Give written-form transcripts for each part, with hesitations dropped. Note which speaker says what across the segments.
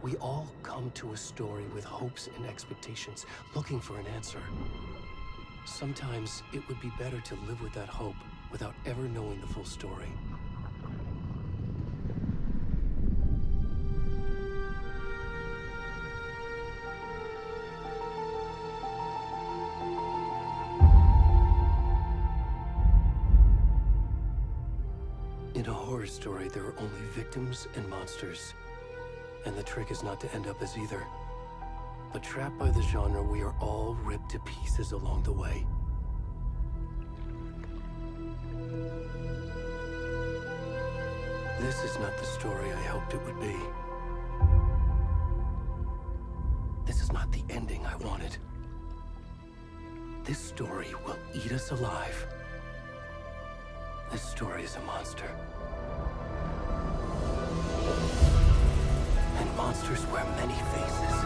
Speaker 1: We all come to a story with hopes and expectations, looking for an answer. Sometimes it would be better to live with that hope without ever knowing the full story. In a horror story, there are only victims and monsters. And the trick is not to end up as either. But trapped by the genre, we are all ripped to pieces along the way. This is not the story I hoped it would be. This is not the ending I wanted. This story will eat us alive. This story is a monster. And monsters wear many faces.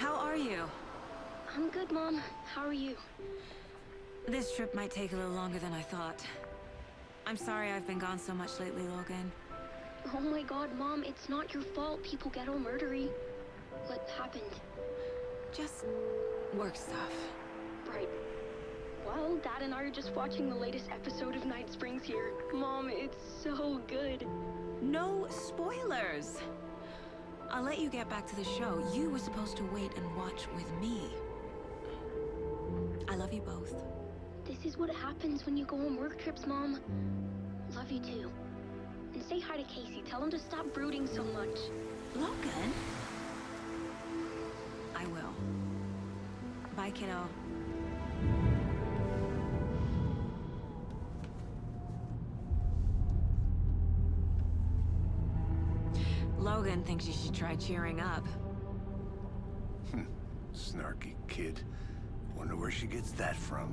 Speaker 2: How are you?
Speaker 3: I'm good, Mom. How are you?
Speaker 2: This trip might take a little longer than I thought. I'm sorry I've been gone so much lately, Logan.
Speaker 3: Oh my god, Mom, it's not your fault people get all murdery. What happened?
Speaker 2: Just work stuff.
Speaker 3: Right. Well, Dad and I are just watching the latest episode of Night Springs here. Mom, it's so good.
Speaker 2: No spoilers! I'll let you get back to the show. You were supposed to wait and watch with me. I love you both.
Speaker 3: This is what happens when you go on work trips, Mom. Love you too. And say hi to Casey. Tell him to stop brooding so much.
Speaker 2: Logan? I will. Bye, kiddo. Logan thinks you should try cheering up.
Speaker 4: Snarky kid. Wonder where she gets that from.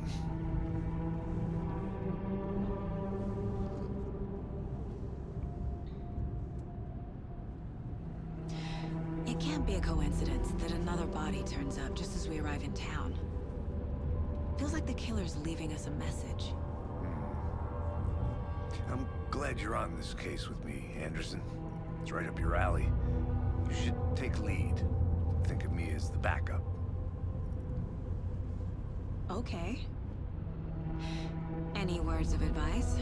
Speaker 2: It can't be a coincidence that another body turns up just as we arrive in town. Feels like the killer's leaving us a message.
Speaker 4: I'm glad you're on this case with me, Anderson. It's right up your alley. You should take lead. Think of me as the backup.
Speaker 2: Okay. Any words of advice?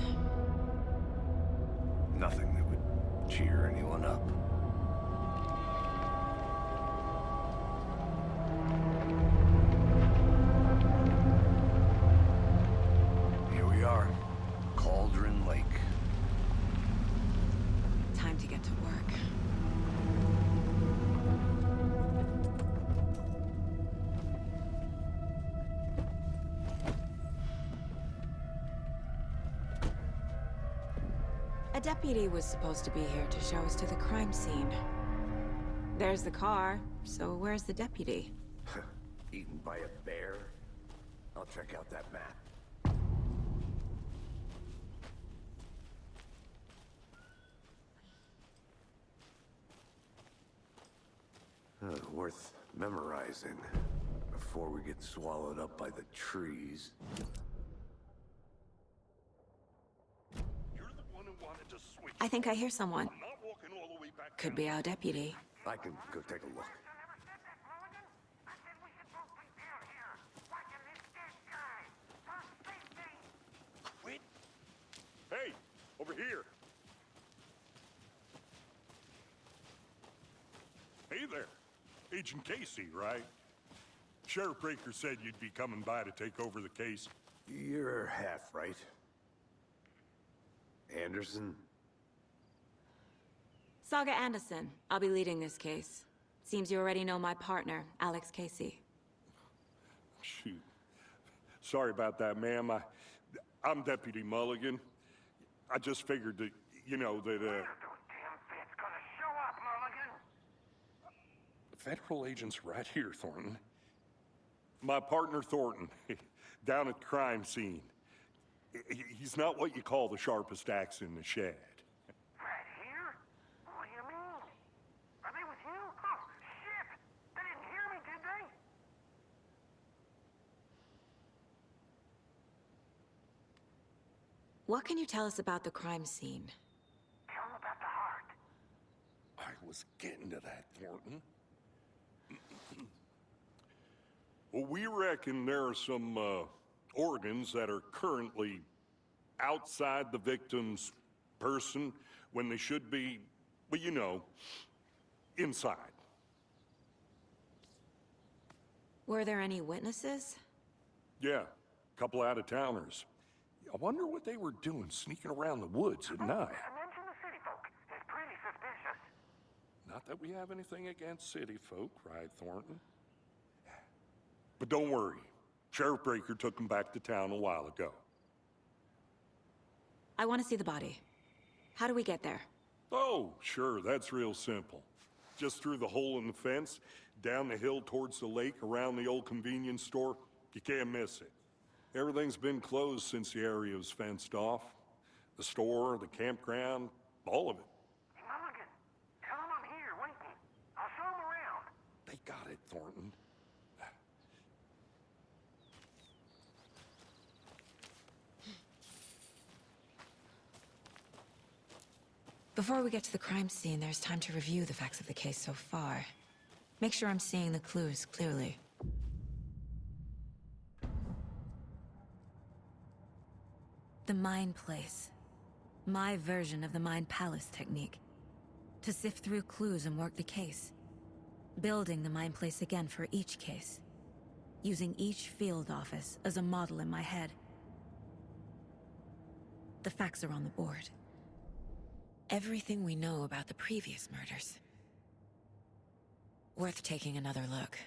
Speaker 4: Nothing that would cheer anyone up. Here we are. Cauldron Lake.
Speaker 2: Time to get to work. A deputy was supposed to be here to show us to the crime scene. There's the car, so where's the deputy?
Speaker 4: Eaten by a bear? I'll check out that map. Worth memorizing before we get swallowed up by the trees.
Speaker 5: You're the one who wanted to switch.
Speaker 2: I think I hear someone.
Speaker 5: I'm not walking all the way back.
Speaker 2: Could be our deputy.
Speaker 4: I can go take a look.
Speaker 5: Quit. Hey, over here. Hey there. Agent Casey, right? Sheriff Breaker said you'd be coming by to take over the case.
Speaker 4: You're half right. Anderson?
Speaker 2: Saga Anderson. I'll be leading this case. Seems you already know my partner, Alex Casey.
Speaker 5: Shoot. Sorry about that, ma'am. I'm Deputy Mulligan. I just figured that, you know, that, Federal agent's right here, Thornton. My partner, Thornton, down at the crime scene. He's not what you call the sharpest axe in the shed.
Speaker 6: Right here? What do you mean? Are they with you? Oh, shit! They didn't hear me, did they?
Speaker 2: What can you tell us about the crime scene?
Speaker 6: Tell them about the heart.
Speaker 5: I was getting to that, Thornton. Well, we reckon there are some organs that are currently outside the victim's person when they should be, well, you know, inside.
Speaker 2: Were there any witnesses?
Speaker 5: Yeah, a couple out-of-towners. I wonder what they were doing sneaking around the woods at night.
Speaker 6: Mention the city folk. It's pretty suspicious.
Speaker 5: Not that we have anything against city folk, right, Thornton? But don't worry. Sheriff Breaker took him back to town a while ago.
Speaker 2: I want to see the body. How do we get there?
Speaker 5: Oh, sure, that's real simple. Just through the hole in the fence, down the hill towards the lake, around the old convenience store. You can't miss it. Everything's been closed since the area was fenced off. The store, the campground, all of it.
Speaker 6: Mulligan, tell them I'm here waiting. I'll show them around.
Speaker 5: They got it Thornton.
Speaker 2: Before we get to the crime scene, there's time to review the facts of the case so far. Make sure I'm seeing the clues clearly. The Mind Place. My version of the Mind Palace technique. To sift through clues and work the case. Building the Mind Place again for each case. Using each field office as a model in my head. The facts are on the board. Everything we know about the previous murders. Worth taking another look.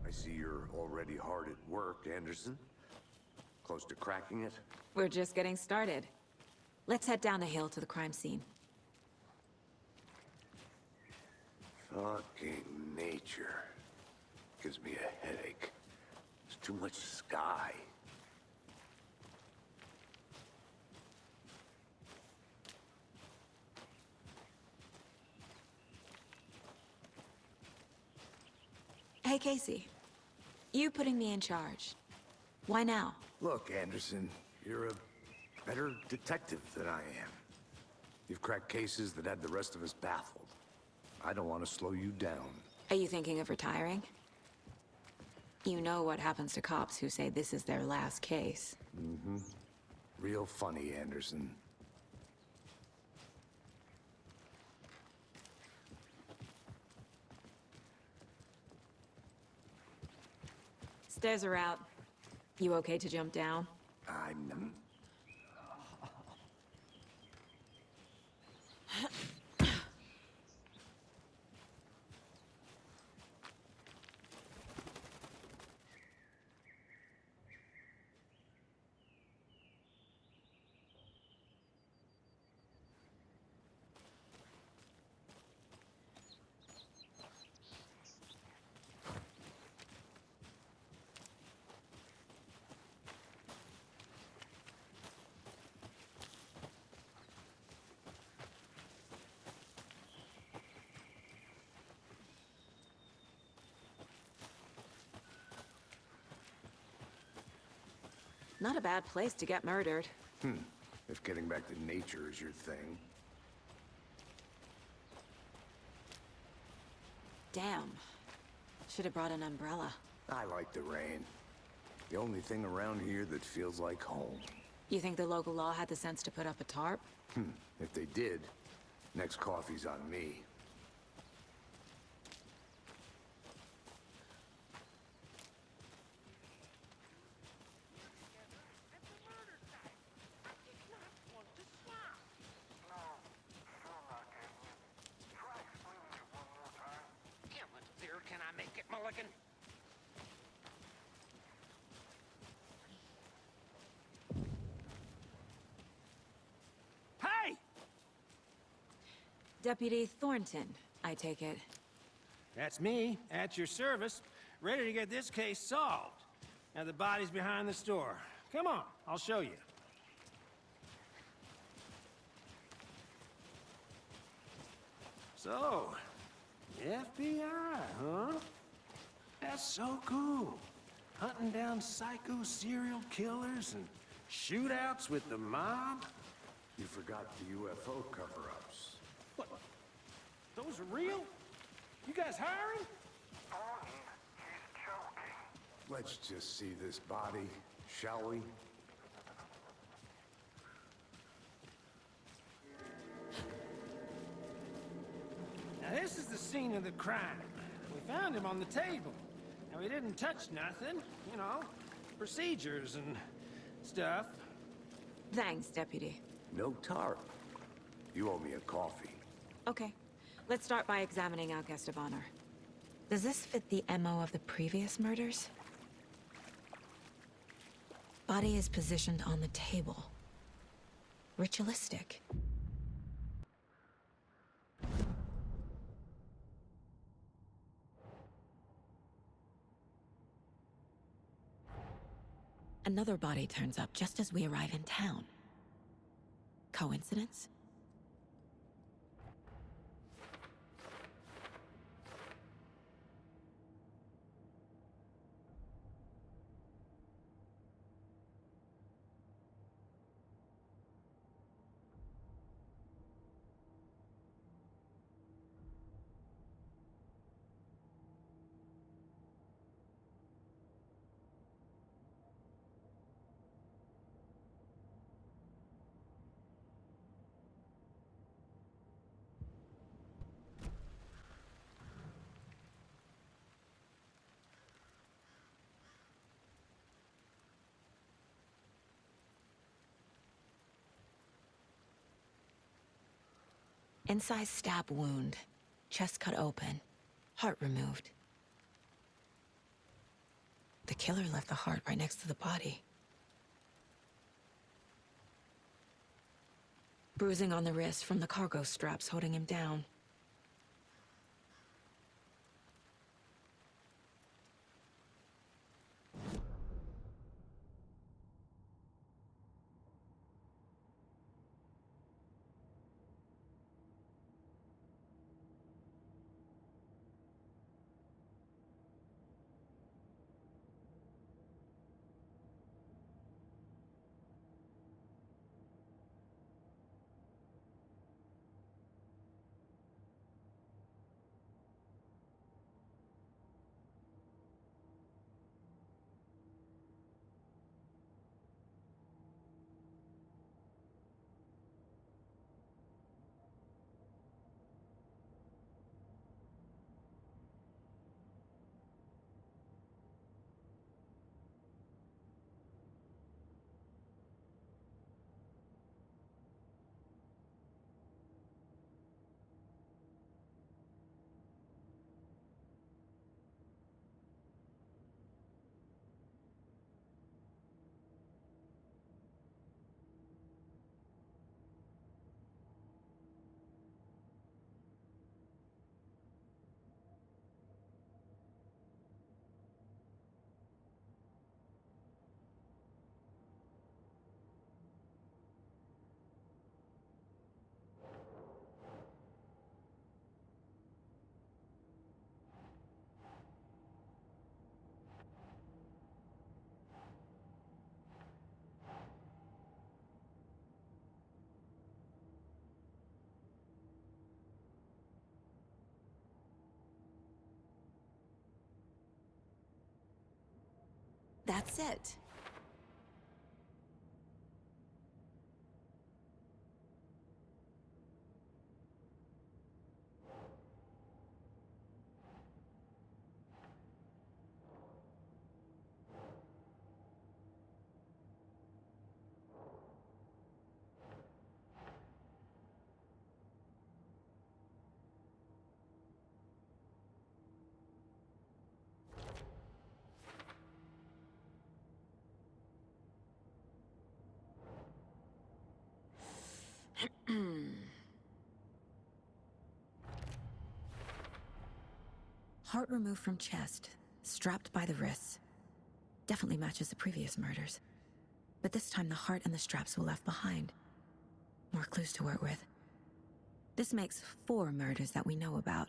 Speaker 4: I see you're already hard at work, Anderson. Close to cracking it?
Speaker 2: We're just getting started. Let's head down the hill to the crime scene.
Speaker 4: Fucking nature. Gives me a headache. There's too much sky.
Speaker 2: Hey, Casey. You putting me in charge. Why now?
Speaker 4: Look, Anderson, you're a better detective than I am. You've cracked cases that had the rest of us baffled. I don't want to slow you down.
Speaker 2: Are you thinking of retiring? You know what happens to cops who say this is their last case.
Speaker 4: Mm-hmm. Real funny, Anderson.
Speaker 2: Stairs are out. You okay to jump down?
Speaker 4: I'm...
Speaker 2: Not a bad place to get murdered.
Speaker 4: If getting back to nature is your thing.
Speaker 2: Damn. Should have brought an umbrella.
Speaker 4: I like the rain. The only thing around here that feels like home.
Speaker 2: You think the local law had the sense to put up a tarp?
Speaker 4: If they did, next coffee's on me.
Speaker 6: Can I make it, Mulligan? Hey!
Speaker 2: Deputy Thornton, I take it.
Speaker 7: That's me, at your service, ready to get this case solved. Now the body's behind the store. Come on, I'll show you. So, FBI, huh? That's so cool. Hunting down psycho serial killers and shootouts with the mob.
Speaker 4: You forgot the UFO cover-ups.
Speaker 7: What? Those are real? You guys hiring?
Speaker 6: Foggy, he's choking.
Speaker 4: Let's just see this body, shall we?
Speaker 7: Now this is the scene of the crime. We found him on the table. Now he didn't touch nothing, you know, procedures and stuff.
Speaker 2: Thanks, Deputy.
Speaker 4: No tarp. You owe me a coffee.
Speaker 2: Okay. Let's start by examining our guest of honor. Does this fit the MO of the previous murders? Body is positioned on the table. Ritualistic. Another body turns up just as we arrive in town. Coincidence? Incised stab wound. Chest cut open. Heart removed. The killer left the heart right next to the body. Bruising on the wrist from the cargo straps holding him down. That's it. Heart removed from chest, strapped by the wrists. Definitely matches the previous murders. But this time the heart and the straps were left behind. More clues to work with. This makes 4 murders that we know about.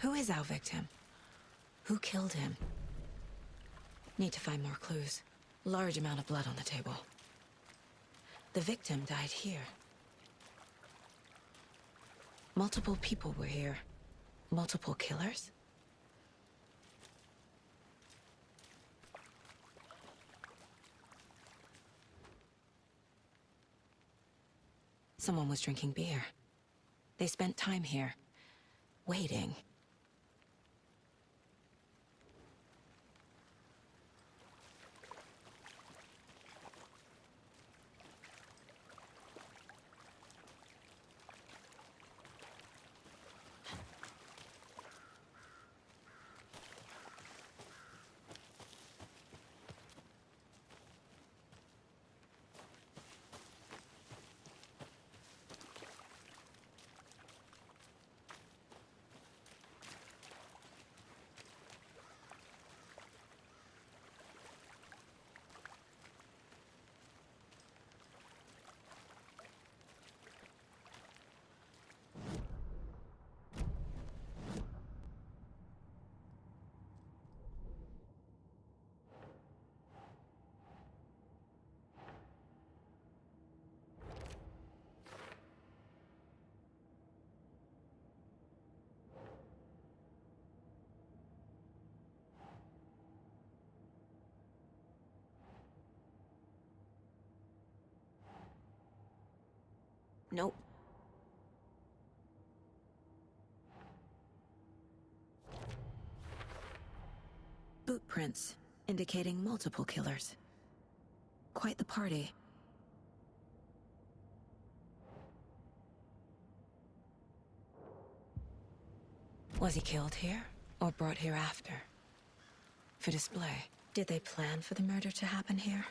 Speaker 2: Who is our victim? Who killed him? Need to find more clues. Large amount of blood on the table. The victim died here. Multiple people were here. Multiple killers? Someone was drinking beer. They spent time here, waiting. Nope. Boot prints, indicating multiple killers. Quite the party. Was he killed here, or brought here after? For display. Did they plan for the murder to happen here?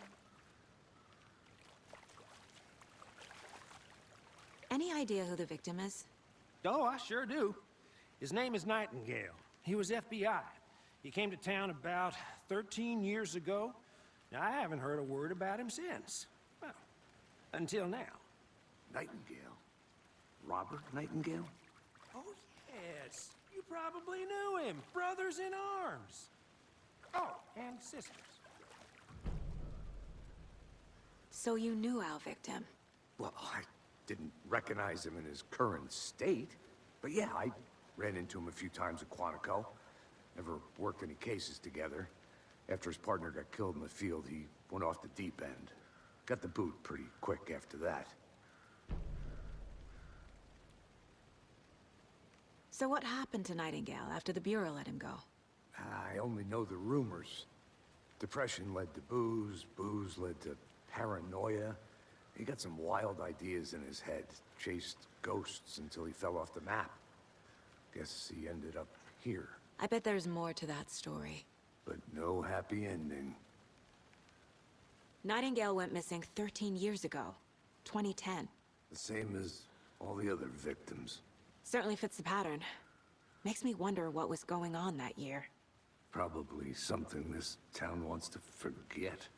Speaker 2: Any idea who the victim is?
Speaker 7: Oh, I sure do. His name is Nightingale. He was FBI. He came to town about 13 years ago. Now, I haven't heard a word about him since. Well, until now.
Speaker 4: Nightingale? Robert Nightingale?
Speaker 7: Oh, yes. You probably knew him. Brothers in arms. Oh, and sisters.
Speaker 2: So you knew our victim?
Speaker 4: Well, I didn't recognize him in his current state. But yeah, I ran into him a few times at Quantico. Never worked any cases together. After his partner got killed in the field, he went off the deep end. Got the boot pretty quick after that.
Speaker 2: So what happened to Nightingale after the Bureau let him go?
Speaker 4: I only know the rumors. Depression led to booze, booze led to paranoia. He got some wild ideas in his head, chased ghosts until he fell off the map. Guess he ended up here.
Speaker 2: I bet there's more to that story.
Speaker 4: But no happy ending.
Speaker 2: Nightingale went missing 13 years ago. 2010.
Speaker 4: The same as all the other victims.
Speaker 2: Certainly fits the pattern. Makes me wonder what was going on that year.
Speaker 4: Probably something this town wants to forget.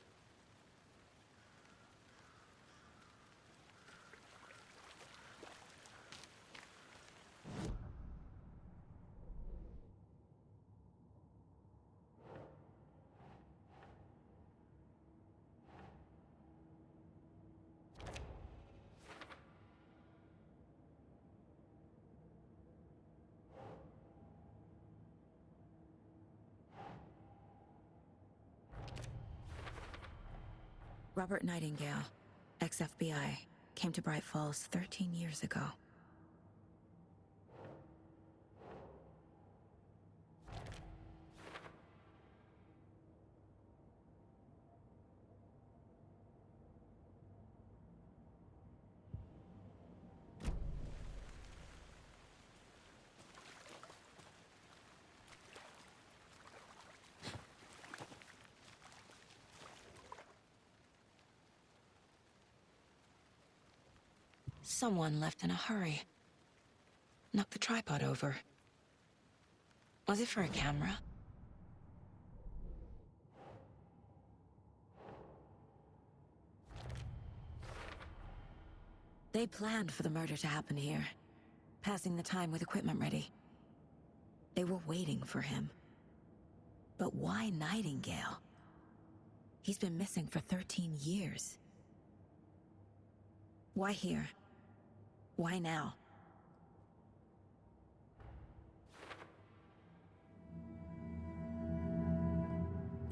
Speaker 2: Robert Nightingale, ex-FBI, came to Bright Falls 13 years ago. Someone left in a hurry. Knocked the tripod over. Was it for a camera? They planned for the murder to happen here, passing the time with equipment ready. They were waiting for him. But why Nightingale? He's been missing for 13 years. Why here? Why now?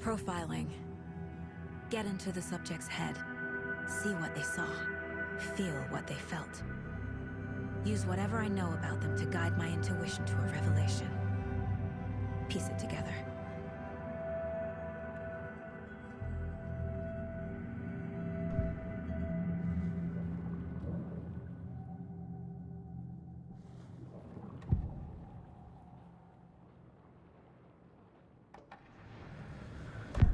Speaker 2: Profiling. Get into the subject's head. See what they saw. Feel what they felt. Use whatever I know about them to guide my intuition to a revelation. Piece it together.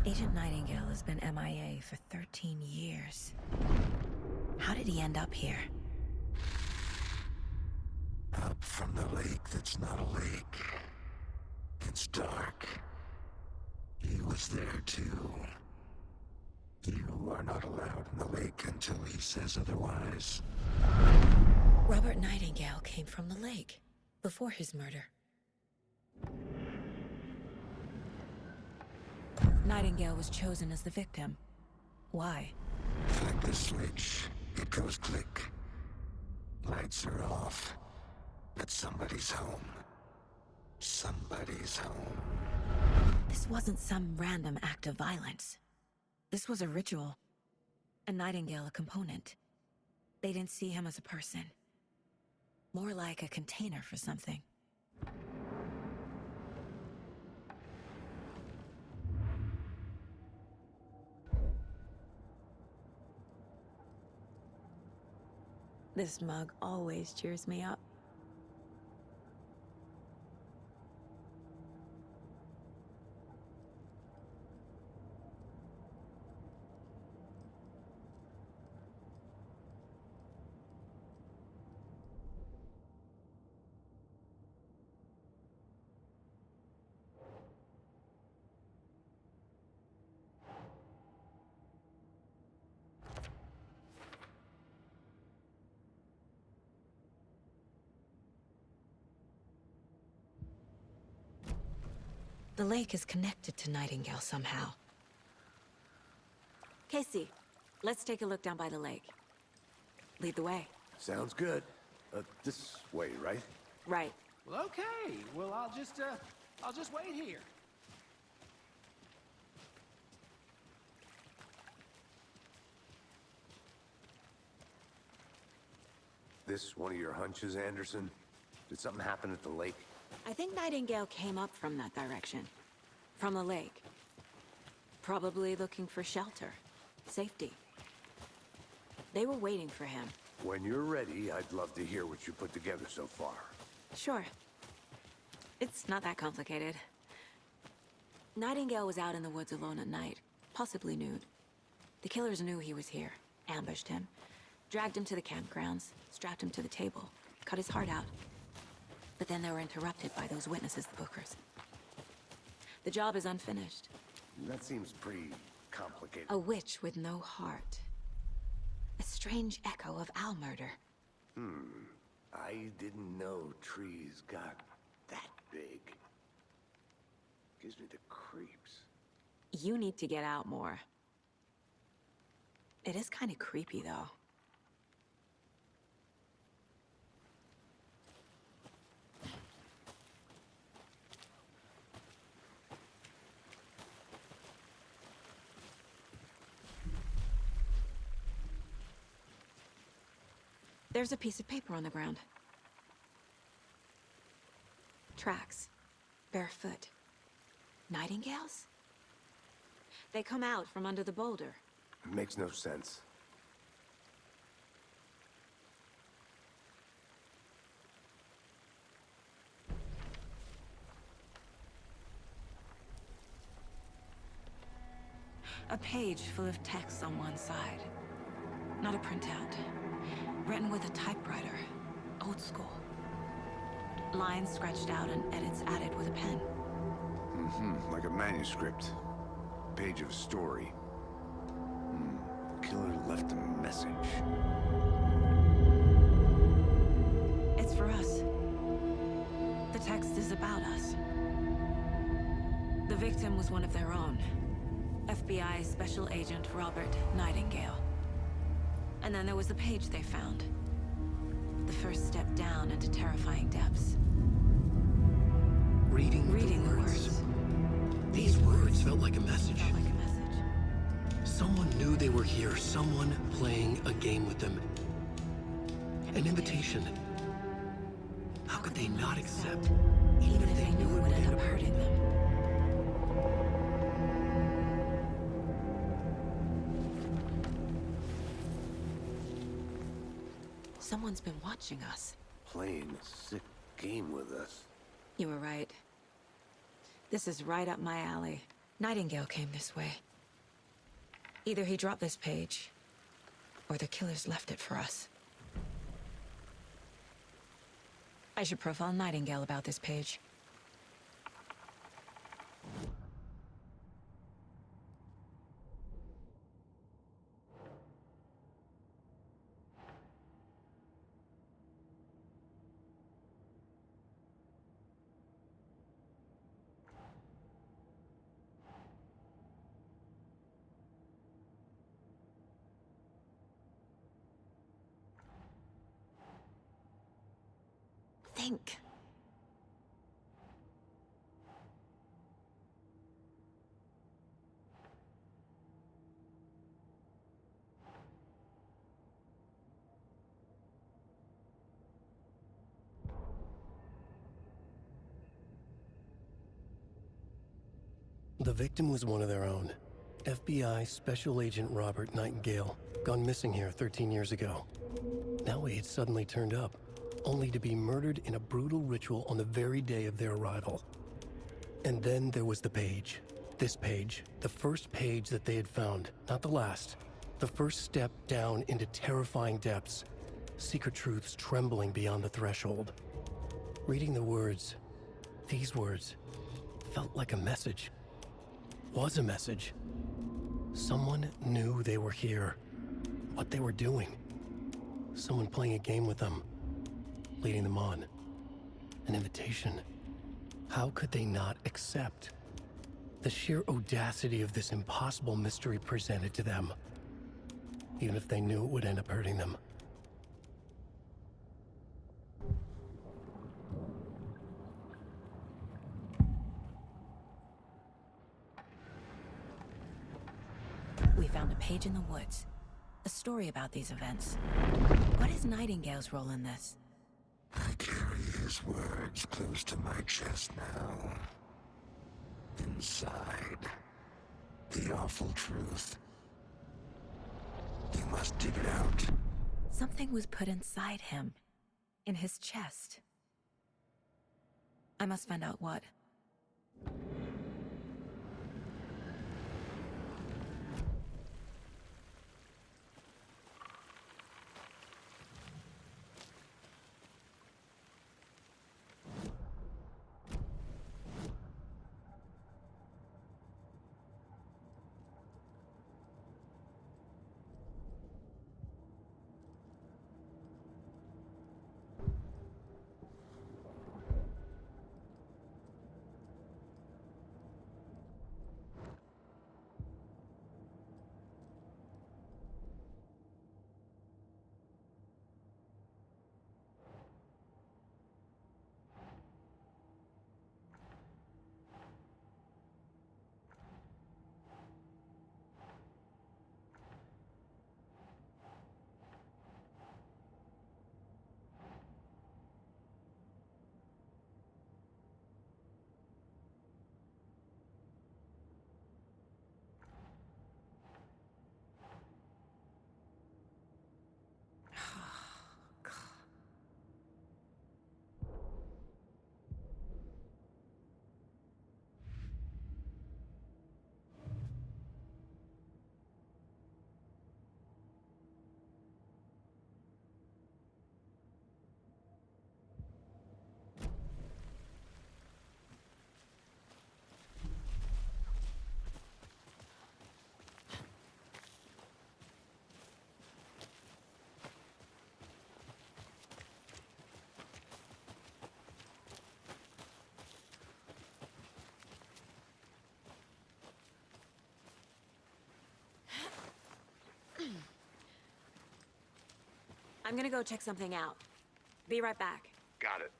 Speaker 2: Agent Nightingale has been MIA for 13 years. How did he end up here?
Speaker 8: Up from the lake that's not a lake. It's dark. He was there too. You are not allowed in the lake until he says otherwise.
Speaker 2: Robert Nightingale came from the lake, before his murder. Nightingale was chosen as the victim. Why?
Speaker 8: Flick the switch. It goes click. Lights are off. But somebody's home. Somebody's home.
Speaker 2: This wasn't some random act of violence. This was a ritual. A Nightingale a component. They didn't see him as a person. More like a container for something. This mug always cheers me up. The lake is connected to Nightingale somehow. Casey, let's take a look down by the lake. Lead the way.
Speaker 4: Sounds good. This way, right?
Speaker 2: Right.
Speaker 7: Well, okay. Well, I'll just wait here.
Speaker 4: This one of your hunches, Anderson? Did something happen at the lake?
Speaker 2: I think Nightingale came up from that direction. From the lake. Probably looking for shelter. Safety. They were waiting for him.
Speaker 4: When you're ready, I'd love to hear what you put together so far.
Speaker 2: Sure. It's not that complicated. Nightingale was out in the woods alone at night, possibly nude. The killers knew he was here, ambushed him, dragged him to the campgrounds, strapped him to the table, cut his heart out. But then they were interrupted by those witnesses, the Bookers. The job is unfinished.
Speaker 4: That seems pretty complicated.
Speaker 2: A witch with no heart. A strange echo of Al murder.
Speaker 4: I didn't know trees got that big. Gives me the creeps.
Speaker 2: You need to get out more. It is kind of creepy, though. There's a piece of paper on the ground. Tracks. Barefoot. Nightingales? They come out from under the boulder.
Speaker 4: It makes no sense.
Speaker 2: A page full of text on one side. Not a printout. Written with a typewriter. Old school. Lines scratched out and edits added with a pen.
Speaker 4: Like a manuscript. Page of a story. Killer left a message.
Speaker 2: It's for us. The text is about us. The victim was one of their own. FBI Special Agent Robert Nightingale. And then there was the page they found. The first step down into terrifying depths.
Speaker 1: Reading
Speaker 2: the words.
Speaker 1: These words felt like a message.
Speaker 2: Felt like a message.
Speaker 1: Someone knew they were here, someone playing a game with them. An invitation. How could they not accept,
Speaker 2: Even if they knew it would end up hurting them. Someone's been watching us.
Speaker 4: Playing a sick game with us.
Speaker 2: You were right. This is right up my alley. Nightingale came this way. Either he dropped this page, or the killers left it for us. I should profile Nightingale about this page. Think.
Speaker 1: The victim was one of their own. FBI Special Agent Robert Nightingale, gone missing here 13 years ago. Now he had suddenly turned up, only to be murdered in a brutal ritual on the very day of their arrival. And then there was the page. This page, the first page that they had found, not the last. The first step down into terrifying depths. Secret truths trembling beyond the threshold. Reading the words, these words, felt like a message. Was a message. Someone knew they were here. What they were doing. Someone playing a game with them. Leading them on. An invitation. How could they not accept? The sheer audacity of this impossible mystery presented to them. Even if they knew it would end up hurting them.
Speaker 2: We found a page in the woods. A story about these events. What is Nightingale's role in this?
Speaker 8: I carry his words close to my chest now. Inside, the awful truth. You must dig it out.
Speaker 2: Something was put inside him. In his chest. I must find out what. I'm gonna go check something out. Be right back.
Speaker 4: Got it.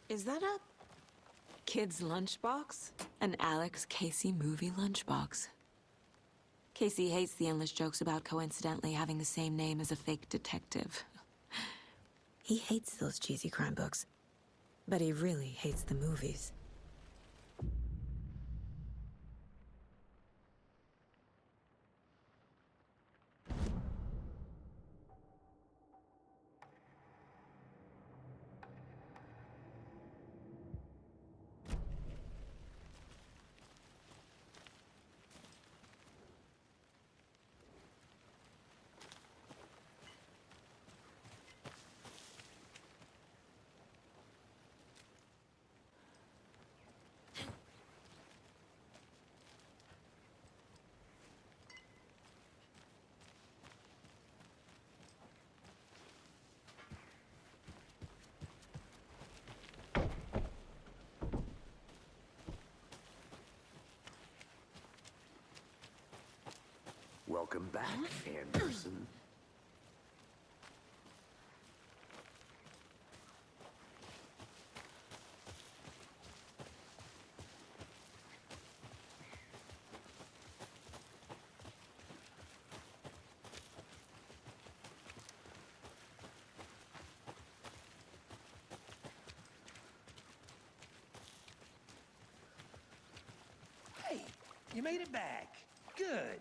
Speaker 2: Is that a kid's lunchbox? An Alex Casey movie lunchbox. Casey hates the endless jokes about coincidentally having the same name as a fake detective. He hates those cheesy crime books, but he really hates the movies.
Speaker 4: Welcome back, Anderson.
Speaker 7: Hey, you made it back. Good.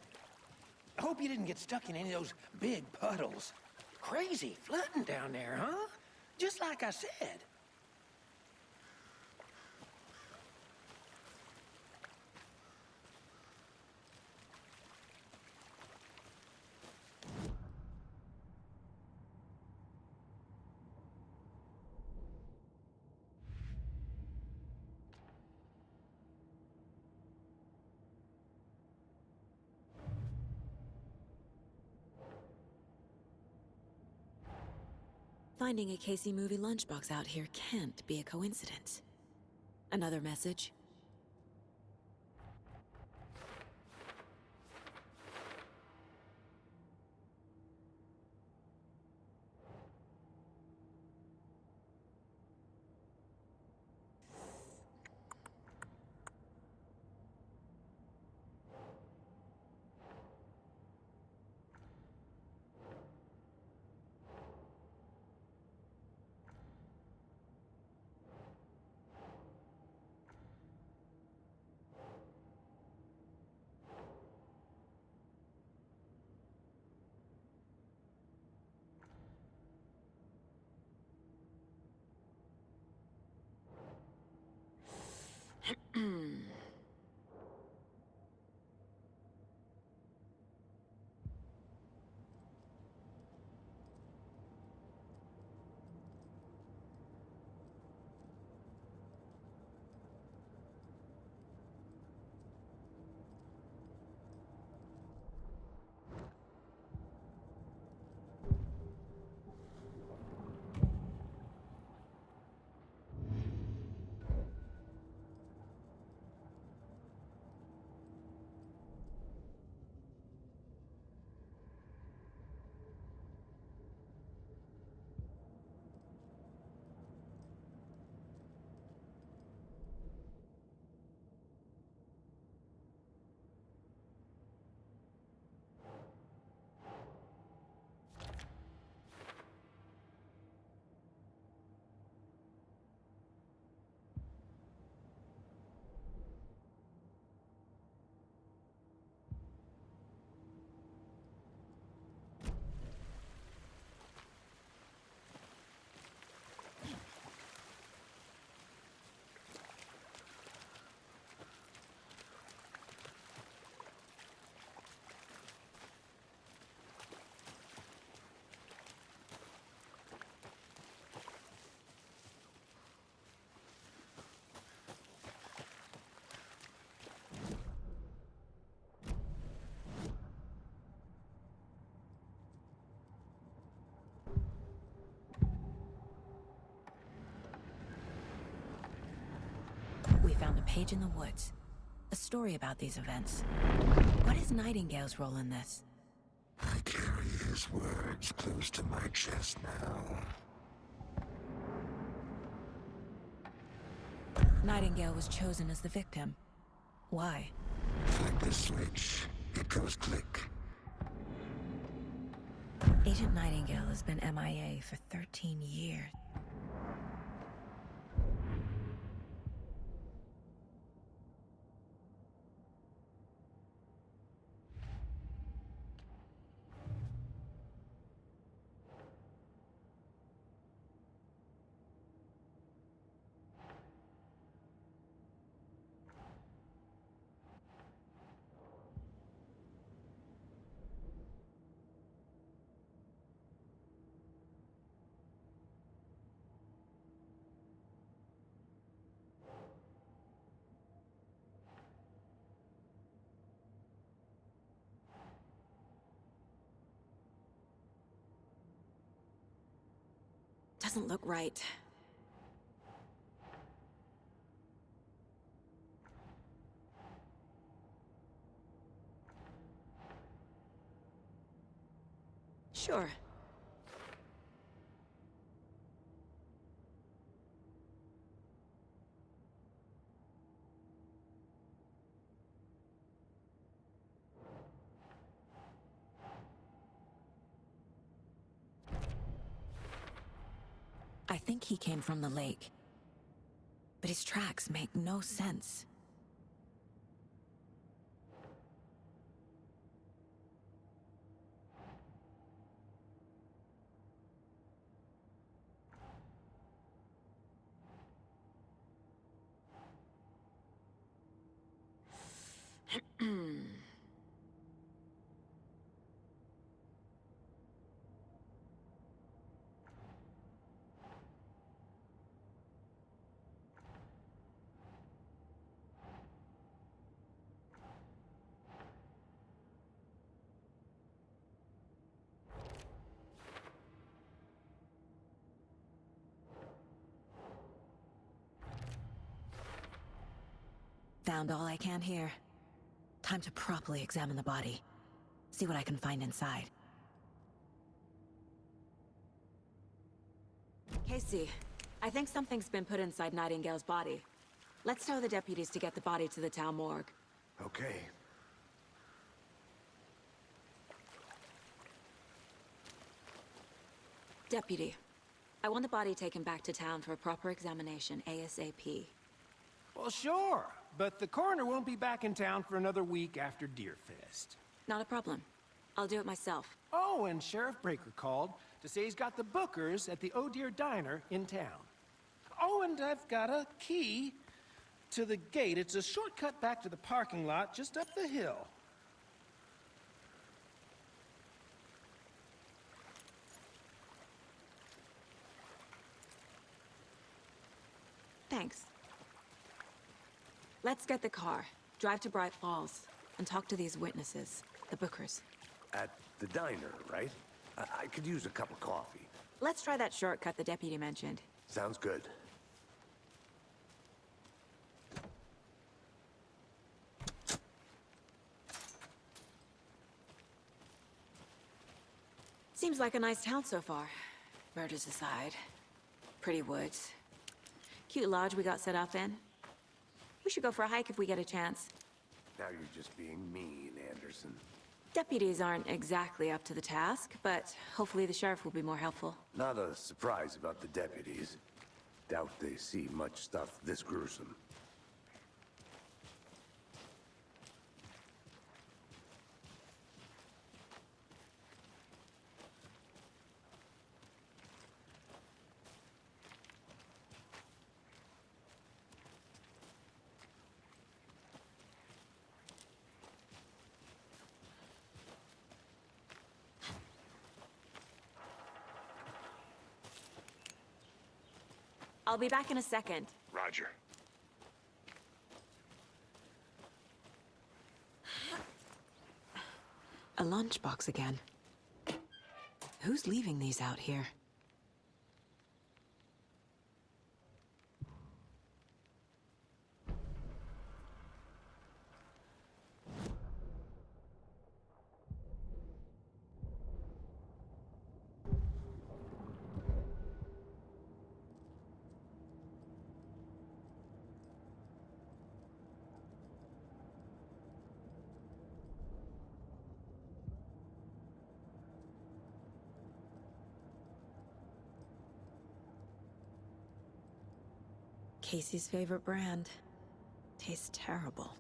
Speaker 7: I hope you didn't get stuck in any of those big puddles. Crazy flooding down there, huh? Just like I said.
Speaker 2: Finding a Casey movie lunchbox out here can't be a coincidence. Another message? on a page in the woods. A story about these events. What is Nightingale's role in this?
Speaker 8: I carry his words close to my chest now.
Speaker 2: Nightingale was chosen as the victim. Why?
Speaker 8: Flick the switch, it goes click.
Speaker 2: Agent Nightingale has been MIA for 13 years. Doesn't look right. Sure. I think he came from the lake. But his tracks make no sense. Found all I can here. Time to properly examine the body. See what I can find inside. Casey, I think something's been put inside Nightingale's body. Let's tell the deputies to get the body to the town morgue.
Speaker 4: Okay.
Speaker 2: Deputy, I want the body taken back to town for a proper examination ASAP.
Speaker 7: Well, sure, but the coroner won't be back in town for another week after Deerfest.
Speaker 2: Not a problem. I'll do it myself.
Speaker 7: Oh, and Sheriff Breaker called to say he's got the Bookers at the Oh Dear Diner in town. Oh, and I've got a key to the gate. It's a shortcut back to the parking lot just up the hill.
Speaker 2: Thanks. Let's get the car, drive to Bright Falls, and talk to these witnesses, the Bookers.
Speaker 4: At the diner, right? I could use a cup of coffee.
Speaker 2: Let's try that shortcut the deputy mentioned.
Speaker 4: Sounds good.
Speaker 2: Seems like a nice town so far. Murders aside. Pretty woods. Cute lodge we got set up in. We should go for a hike if we get a chance.
Speaker 4: Now you're just being mean, Anderson.
Speaker 2: Deputies aren't exactly up to the task, but hopefully the sheriff will be more helpful.
Speaker 4: Not a surprise about the deputies. Doubt they see much stuff this gruesome.
Speaker 2: I'll be back in a second.
Speaker 6: Roger.
Speaker 2: A lunchbox again. Who's leaving these out here? Casey's favorite brand. Tastes terrible.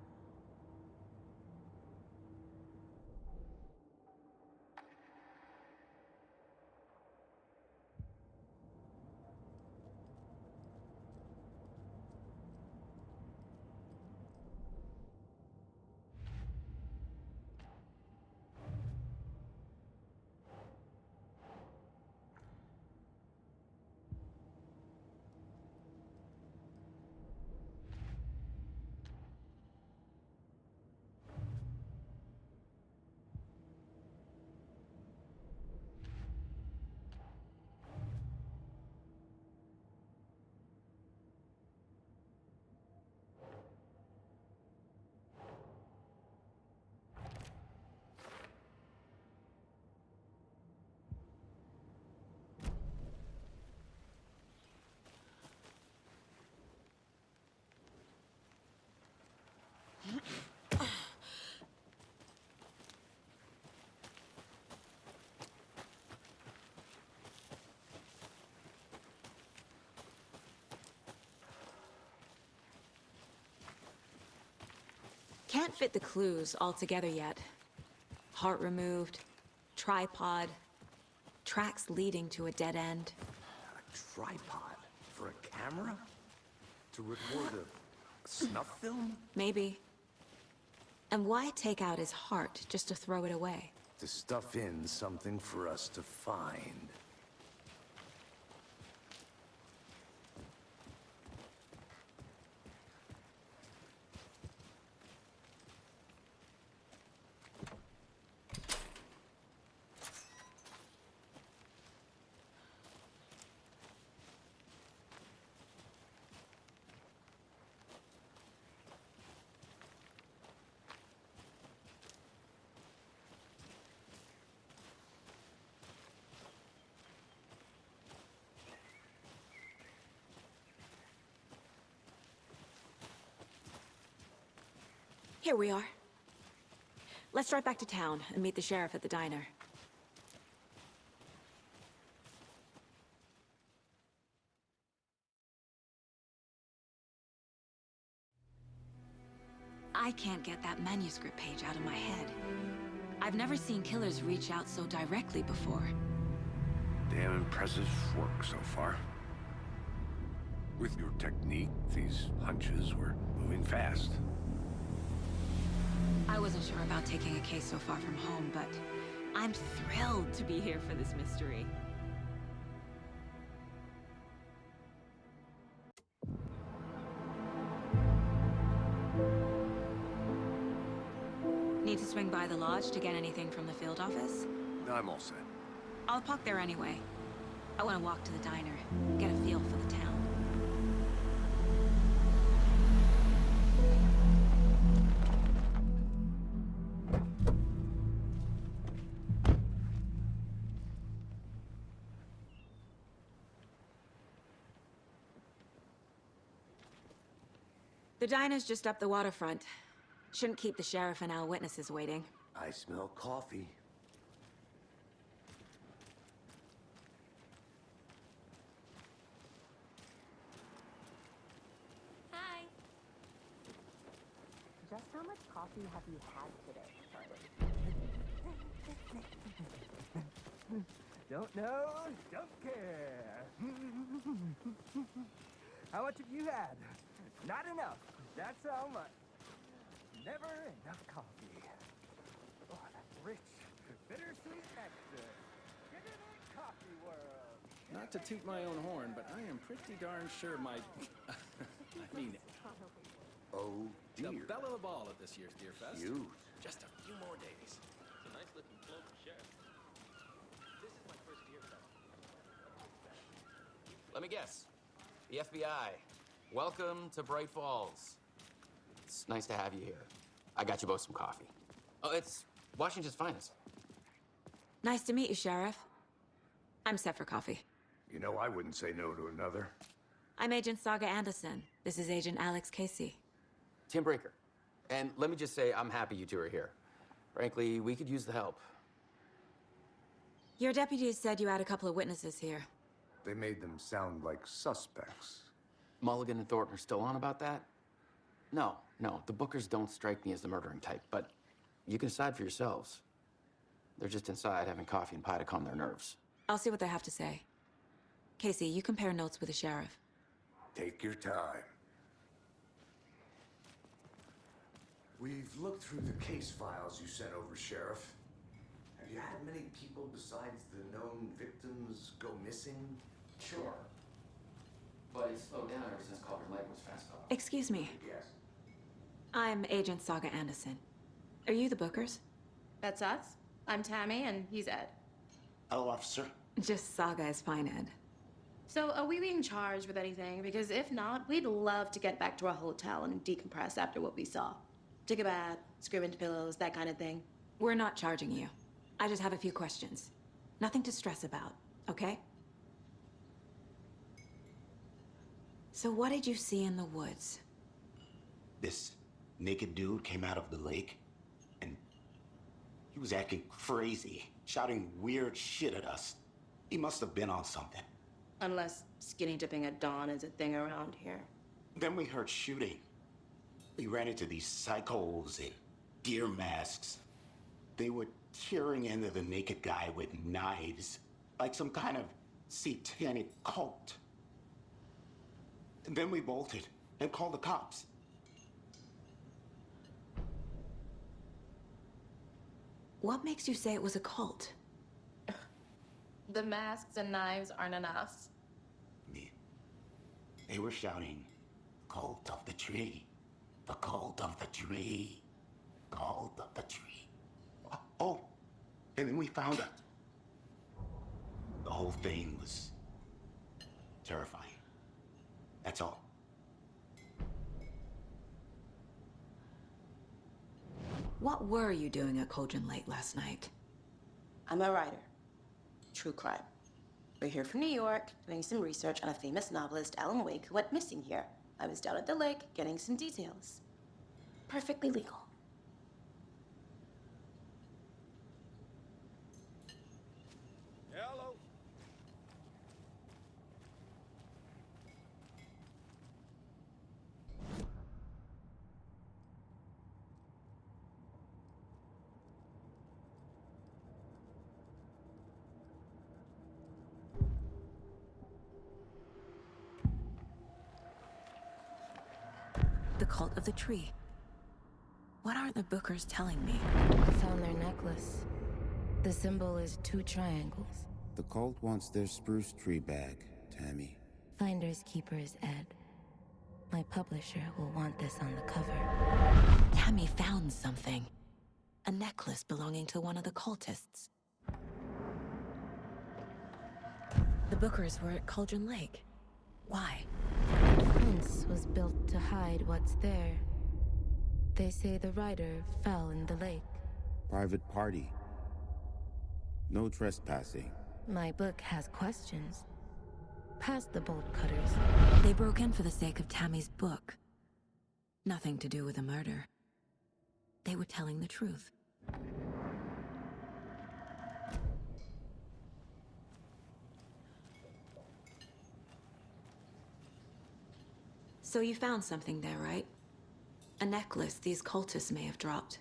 Speaker 2: Can't fit the clues all together yet. Heart removed, tripod, tracks leading to a dead end.
Speaker 4: A tripod? For a camera? To record a snuff film?
Speaker 2: Maybe. And why take out his heart just to throw it away?
Speaker 4: To stuff in something for us to find.
Speaker 2: Here we are. Let's drive back to town and meet the sheriff at the diner. I can't get that manuscript page out of my head. I've never seen killers reach out so directly before.
Speaker 4: Damn impressive work so far. With your technique, these hunches were moving fast.
Speaker 2: I wasn't sure about taking a case so far from home, but I'm thrilled to be here for this mystery. Need to swing by the lodge to get anything from the field office?
Speaker 4: I'm all set.
Speaker 2: I'll park there anyway. I want to walk to the diner, get a feel for the town. The diner's just up the waterfront. Shouldn't keep the sheriff and our witnesses waiting.
Speaker 4: I smell coffee.
Speaker 2: Hi.
Speaker 9: Just how much coffee have you had today, Charlie?
Speaker 10: Don't know, don't care. How much have you had? Not enough. That's how much. Never enough coffee. Oh, that's rich, bittersweet nectar. Get in it, coffee world.
Speaker 11: Not to toot my own horn, but I am pretty darn sure my... I mean,
Speaker 4: Oh, dear.
Speaker 11: the belle of the ball at this year's Deer Fest.
Speaker 4: Cute.
Speaker 11: Just a few more days. It's a nice looking cloak, Sheriff. This is my first Deer Fest.
Speaker 12: Let me guess. The FBI. Welcome to Bright Falls. It's nice to have you here. I got you both some coffee. Oh, it's Washington's finest.
Speaker 2: Nice to meet you, Sheriff. I'm set for coffee.
Speaker 4: You know, I wouldn't say no to another.
Speaker 2: I'm Agent Saga Anderson. This is Agent Alex Casey.
Speaker 12: Tim Brinker. And let me just say, I'm happy you two are here. Frankly, we could use the help.
Speaker 2: Your deputies said you had a couple of witnesses here.
Speaker 4: They made them sound like suspects.
Speaker 12: Mulligan and Thornton are still on about that? No, the Bookers don't strike me as the murdering type, but you can decide for yourselves. They're just inside having coffee and pie to calm their nerves.
Speaker 2: I'll see what they have to say. Casey, you compare notes with the sheriff.
Speaker 4: Take your time. We've looked through the case files you sent over, Sheriff. Have you had many people besides the known victims go missing?
Speaker 12: Sure. But it's slowed down ever since Calder Lake was fast off.
Speaker 2: Excuse me.
Speaker 4: Yes.
Speaker 2: I'm Agent Saga Anderson. Are you the Bookers?
Speaker 13: That's us. I'm Tammy, and he's Ed.
Speaker 8: Hello, officer.
Speaker 2: Just Saga is fine, Ed.
Speaker 13: So, are we being charged with anything? Because if not, we'd love to get back to our hotel and decompress after what we saw. Take a bath, scream into pillows, that kind of thing.
Speaker 2: We're not charging you. I just have a few questions. Nothing to stress about, okay? So what did you see in the woods?
Speaker 8: This naked dude came out of the lake, and he was acting crazy, shouting weird shit at us. He must have been on something.
Speaker 13: Unless skinny dipping at dawn is a thing around here.
Speaker 8: Then we heard shooting. We ran into these psychos in deer masks. They were tearing into the naked guy with knives, like some kind of satanic cult. And then we bolted and called the cops.
Speaker 2: What makes you say it was a cult?
Speaker 13: The masks and knives aren't enough.
Speaker 8: They were shouting, "Cult of the tree, the cult of the tree, cult of the tree." Oh, and then we found it. The whole thing was terrifying. That's all.
Speaker 2: What were you doing at Cauldron Lake last night?
Speaker 13: I'm a writer. True crime. We're here from New York, doing some research on a famous novelist, Alan Wake, who went missing here. I was down at the lake, getting some details. Perfectly legal.
Speaker 7: Hello.
Speaker 2: The cult of the tree. What are the Bookers telling me?
Speaker 14: I found their necklace. The symbol is 2 triangles.
Speaker 15: The cult wants their spruce tree back, Tammy.
Speaker 14: Finders keepers, Ed. My publisher will want this on the cover.
Speaker 2: Tammy found something. A necklace belonging to one of the cultists. The Bookers were at Cauldron Lake. Why?
Speaker 14: The fence was built to hide what's there. They say the writer fell in the lake.
Speaker 15: Private party. No trespassing.
Speaker 14: My book has questions. Past the bolt cutters.
Speaker 2: They broke in for the sake of Tammy's book. Nothing to do with a murder. They were telling the truth. So you found something there, right? A necklace these cultists may have dropped.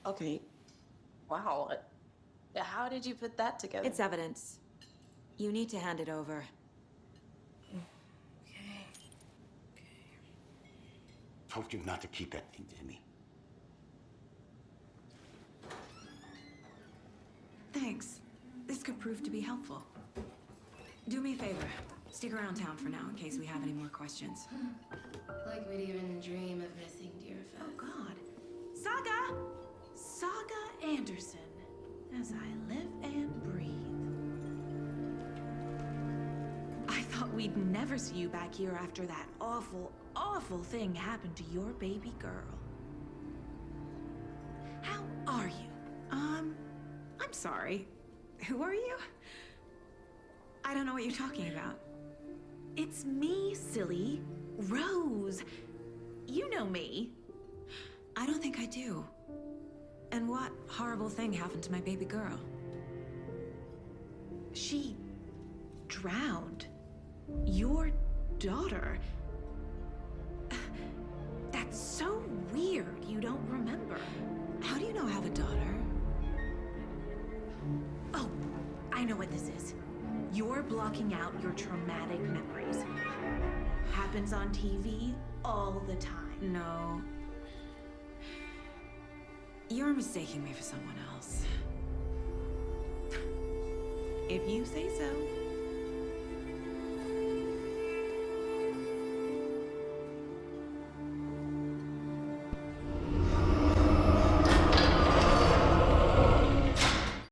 Speaker 13: Okay. Wow. How did you put that together?
Speaker 2: It's evidence. You need to hand it over.
Speaker 13: Okay.
Speaker 8: Told you not to keep that thing, Tammy.
Speaker 2: Thanks. This could prove to be helpful. Do me a favor. Stick around town for now in case we have any more questions.
Speaker 13: Like we'd even dream of missing dear Fez.
Speaker 16: Oh, God. Saga! Saga Anderson. As I live and breathe. I thought we'd never see you back here after that awful, awful thing happened to your baby girl. How are you? I'm sorry. Who are you? I don't know what you're talking about. It's me, silly. Rose. You know me.
Speaker 2: I don't think I do. And what horrible thing happened to my baby girl?
Speaker 16: She drowned. Your daughter. So weird you don't remember. How do you know I have a daughter? Oh, I know what this is. You're blocking out your traumatic memories. Happens on TV all the time. No. You're mistaking me for someone else. If you say so.